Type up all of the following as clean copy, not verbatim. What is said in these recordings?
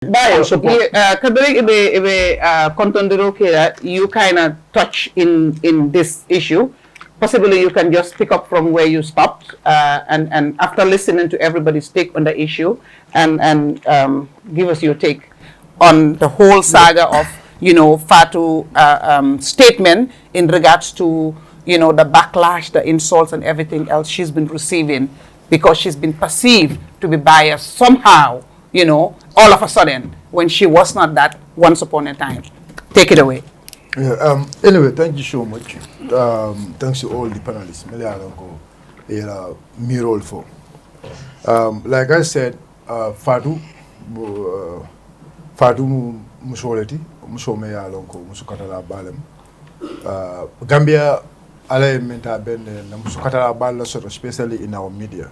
Bayo, support. kadang ibe kontondero kaya you kind of touch in this issue. Possibly you can just pick up from where you stopped, and after listening to everybody's take on the issue, and give us your take on the whole saga of Fatou statement in regards to the backlash, the insults, and everything else she's been receiving because she's been perceived to be biased somehow, all of a sudden, when she was not that once upon a time. Take it away. Yeah, anyway, thank you so much. Thanks to all the panelists. Me role for. Like I said, Fatou musoleti musome ya lonko musukatala balem. Gambia ala menta ben na musukatala bal sort especially in our media.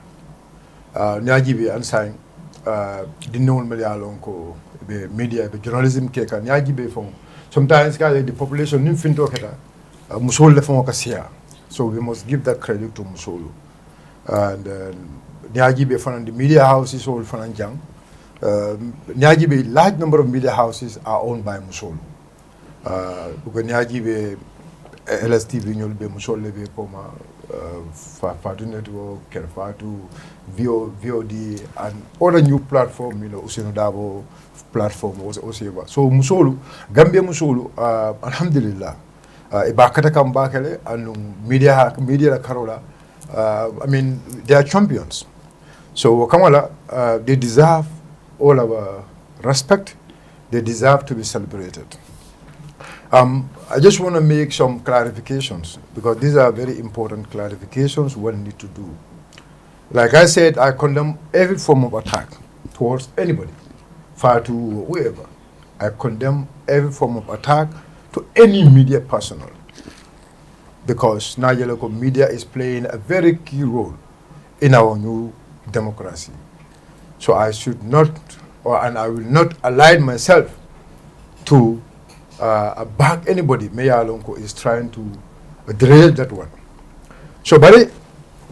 Nyajibi ansang dinol media lonko be media be journalism keka nyajibe fon. Sometimes the population nimfinto keta musol le fon kasia. So we must give that credit to Musolu. And nyajibe fon the media houses all fon jang. Nyajibe large number of media houses are owned by Musolu. Because Nyajibe LSTV nyol be Musolu be koma Fatou Network, Fatou, VOD, and other new platform, Usino Dabo platform also. So Musolu, Gambia Musolu, alhamdulillah, ibakata kambakele and media Karola. I mean, they are champions. So Kamala, they deserve all our respect. They deserve to be celebrated. I just want to make some clarifications because these are very important clarifications one need to do. Like I said, I condemn every form of attack towards anybody, Fatou or whoever. I condemn every form of attack to any media personnel because Nigeria local media is playing a very key role in our new democracy. So I should not, and I will not align myself to back anybody. Mayor Alonko is trying to derail that one. So, but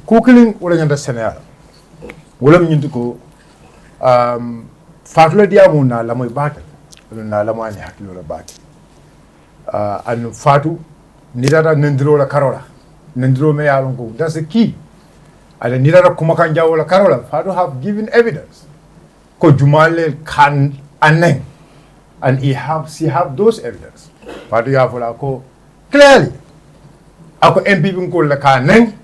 cooking wala nyanda Senegal. Wala mnyintu ko Fatou dia mo na lamoy bakal. Na lamoy ni hakilo la bakal. And Fatou nidara nendro la karola. Nendro Mayor Alonko. That's the key. And nidara kumakanja wala karola. Fatou have given evidence. Ko Jumale can aneng. And she have those evidence. But you have clearly. Ako NPP ko la ka neng,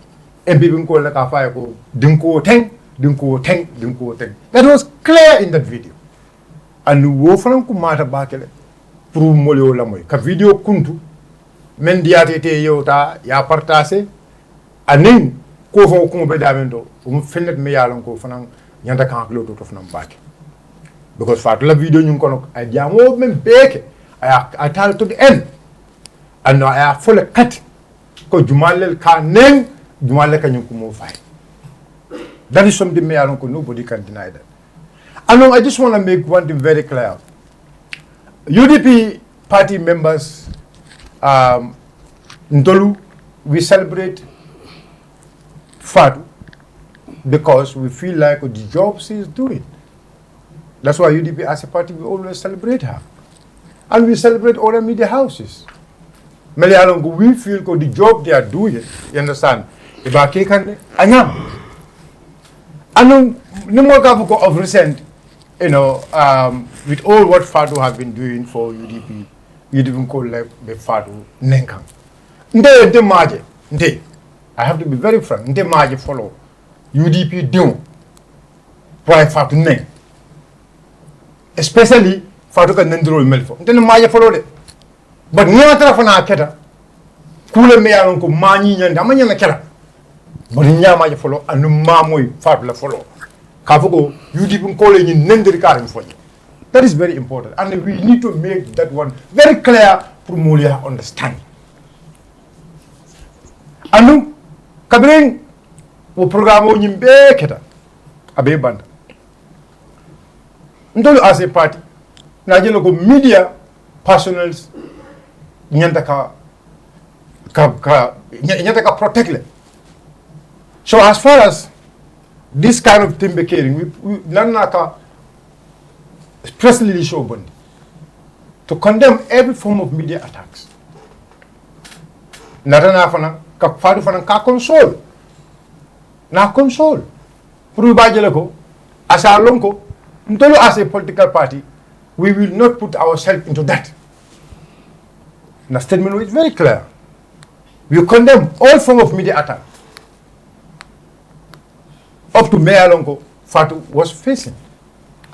NPP ko la ka fa ko dinko teng. That was clear in that video. And wo fanan ko mata bakele pour molio la moy ka video kuntu men diate te yota ya partager anin ko fo ko be damendo fenet me yalon ko fanan nyanda kan ko to fanan bake. Because Fatou la video ñu kono ay jamo même beke I tell to the end and no I fully cut ko jumalel ka neng jumalel ka ñu ko mo fay. That is something me alone nobody can deny that. And I just want to make one thing very clear. UDP party members Ndolu, we celebrate Fatou because we feel like the job she is doing. That's why UDP as a party, we always celebrate her. And we celebrate other media houses. We feel that the job they are doing, you understand? If I can, I am. And no more of recent, with all what Fatou have been doing for UDP, UDP call like Fatou Nenkang. I have to be very frank. Nte maje follow UDP do. Why Fatou Neng? Especially Fatou ka nendro melfo ntene maje follow de but nyata fana keta kule me yalon ko mani nyanda amanya kela but nya maje follow anu mamoy Fatou la follow ka fugo UDP ko le ni nendri karim fo. That is very important and we need to make that one very clear for Molia understand. Anu kabring o programo nyimbe keta abe band Ndolo as a party, Nigeria go media personnels nyantaka protect them. So as far as this kind of thing became, we nanaka press release show bondi to condemn every form of media attacks. Natana fana ka Fatou fana ka console. Na console. Pour ko as a lonko, ntolo as a political party, we will not put ourselves into that. The statement is very clear. We condemn all forms of media attack. Up to Mayor Lonko, Fatou was facing.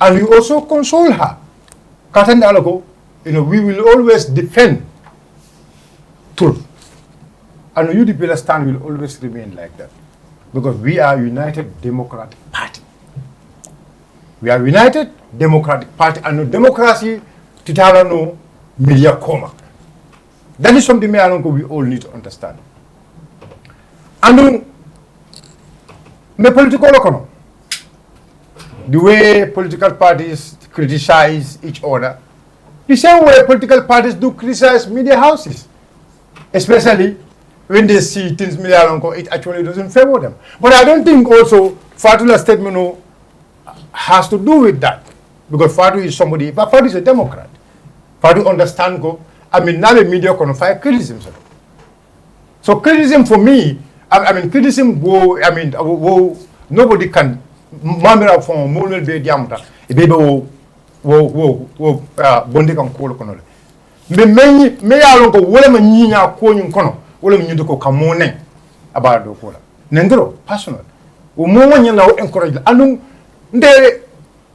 And we also console her. Katanda Aloko, we will always defend truth. And the UDP stand will always remain like that. Because we are United Democratic Party. We are United Democratic Party and no democracy titala no media coma. That is something we all need to understand. And the political economy, the way political parties criticize each other, the same way political parties do criticize media houses, especially when they see things it actually doesn't favor them. But I don't think also Fatou's statement has to do with that, because Fatou is somebody, but Fatou is a Democrat. Fatou understands now the media can fight criticism. So criticism for me, criticism nobody can mamira from molmel be diamuta e be bonde kan ko kono le me ya lon ko wala ma nyinya ko nyun kono wala ma nyundo ko kamone aba do ko la nendro personal o mo wanya na encourage anu nde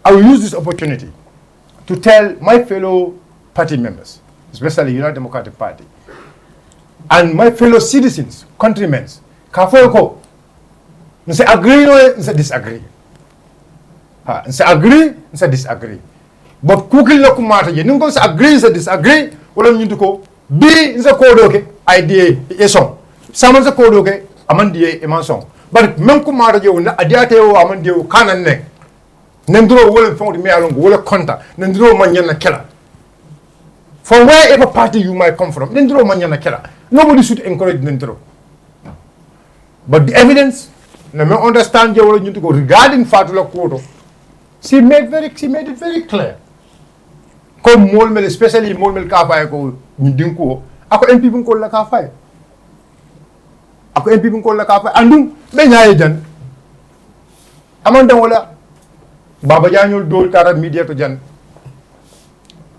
I will use this opportunity to tell my fellow party members, especially United Democratic Party, and my fellow citizens, countrymen, Kafoko, say agree or say disagree. Say agree, say disagree. But cooking la kumata ye nungo say agree, say disagree, wala nyindu ko B say code okay, idea eson. Someone say code okay, amandie emanson. But men kumata ye na adiate o amandie o kanan ne. Nendro wala found me along wala contact. Nendro manyana killer. From wherever party you might come from, Nendro manyana killer. Nobody should encourage Nendro. But the evidence, let me understand you to go regarding Fatou Koto. She made it very clear. Come Molmel, especially Molmel Kafai ko Ndinko, ako NPP ko la Kafai. Ako NPP ko la Kafai. Andung benyaye Amanda wala Baba Janyol dol tara media to jan.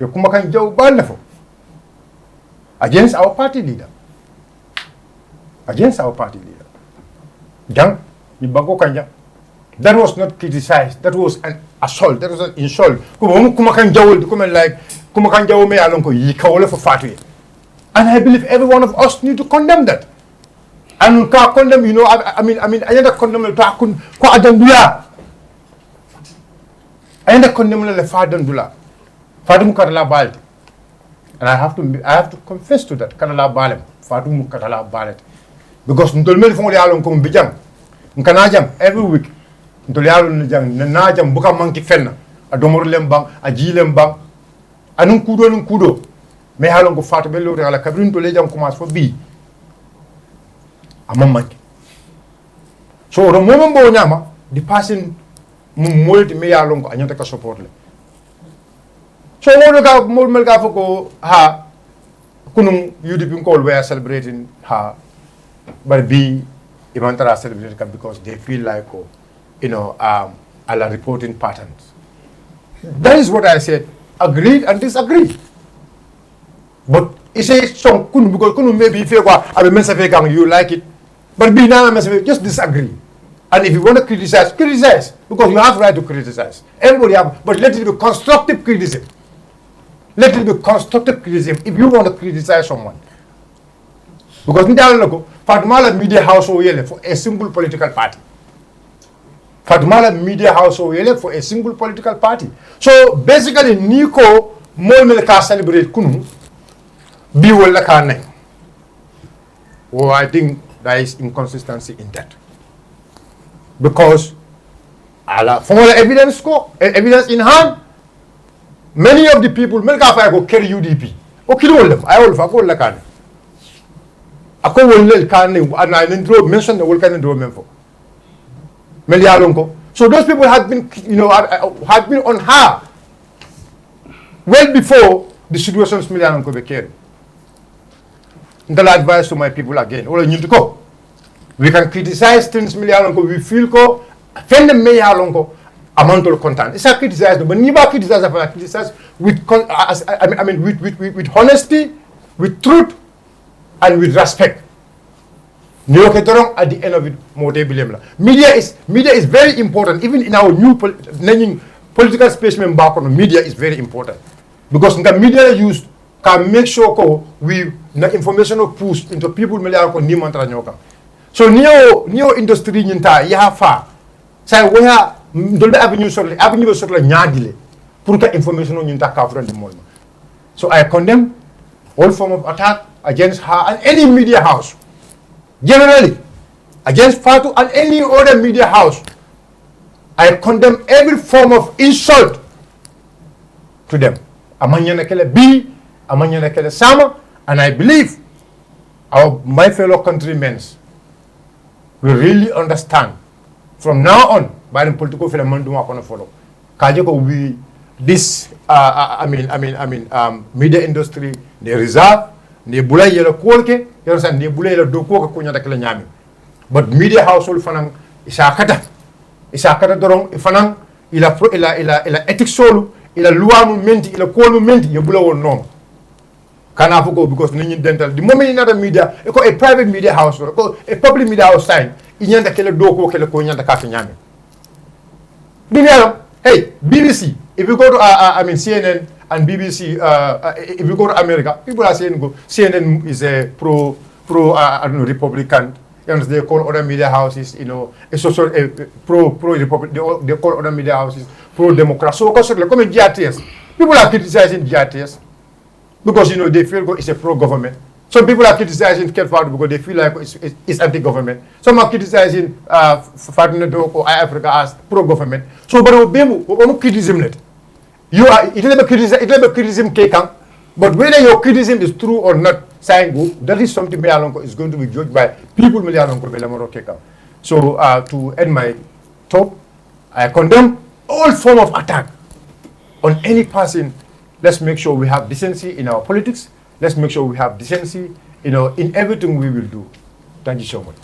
Yo kumakan jaw balnafo. Against our party leader. Against our party leader. Jang, Nibango Kanja. That was not criticized. That was an assault. That was an insult. Kumakan jaw, kumakan jaw me alonko yikawole for Fatou. And I believe every one of us need to condemn that. And ka condemn, I mean, I don't condemn to ko adandula. I don't condemn le fadandula. Fatou mukatala balde. And I have to confess to that. Kanala balem. Fatou mukatala balde. Because ntolmel fon le alon ko mbijam. Nkana jam every week. Ntol yalon jam na jam buka manki fenna. Adomor lembang, ajilem bang. Anun kudo. Me halon ko Fatou be lo ala kabrin to le jam commence fo bi. Amam manki. So the moment bo nyama the person multi me yalon ko anyata ka support le. So mo mel ga foko ha kunum UDP ko we are celebrating ha but be Imantara celebrated because they feel like a la reporting patterns. That is what I said. Agreed and disagreed. But it says some kunu because kunu maybe if you like it. But be now just disagree. And if you want to criticize because you have right to criticize. Everybody have, but let it be constructive criticism. Let it be constructive criticism if you want to criticize someone. Because Fatmala media house for a single political party. Fatmala media house for a single political party. So basically, Nico Molmelka celebrate Kunu be well like. Oh, I think there is inconsistency in that. Because for evidence in hand, many of the people Melka go carry UDP. Okay, them. I will go like ako wolel kan and I didn't mention the kind of member. So those people have been, had been on her well before the situations million ko be care. The advice to my people again. All you to go. We can criticize things million ko we feel ko offend them me ko amount of content. It's a criticize, but never criticize with with honesty, with truth, and with respect. At the end of it, media is very important. Even in our new political space, media is very important because the media used can make sure we the information push into people so neo industry nyinta ya fa sai waya dolbe avenue sur la nyadile pour que information nyinta ka front mo. So I condemn all form of attack against her and any media house. Generally, against Fatou and any other media house, I condemn every form of insult to them. Amanyana kele B, amanyana kele Sama, and I believe my fellow countrymen will really understand from now on. By the political phenomenon, we follow. Kajeko we this media industry they reserve. Ne bulay yela kolke yela san ne bulay la do ko ko nyata kala nyami but media household fanang isa kata dorong fanang ila ethics solo ila loi mu menti ila ko mu menti ye bula won non kana fuko because ni dental the moment in other media ko a private media house ko a public media house sign inyanda kala do ko kala ko nyanda ka nyami dunia hey BBC if you go to CNN and BBC, if you go to America, people are saying CNN is a pro Republican. They call other media houses, a social pro Republican. They call other media houses pro Democrat. So, come GRTS. People are criticizing GRTS because they feel it's a pro government. Some people are criticizing Fatou because they feel like it's anti-government. Some are criticizing Fatou or Africa as pro government. So, but we criticism it. It is a criticism, but whether your criticism is true or not, that is something is going to be judged by people. So to end my talk, I condemn all form of attack on any person. Let's make sure we have decency in our politics. Let's make sure we have decency, in everything we will do. Thank you so much.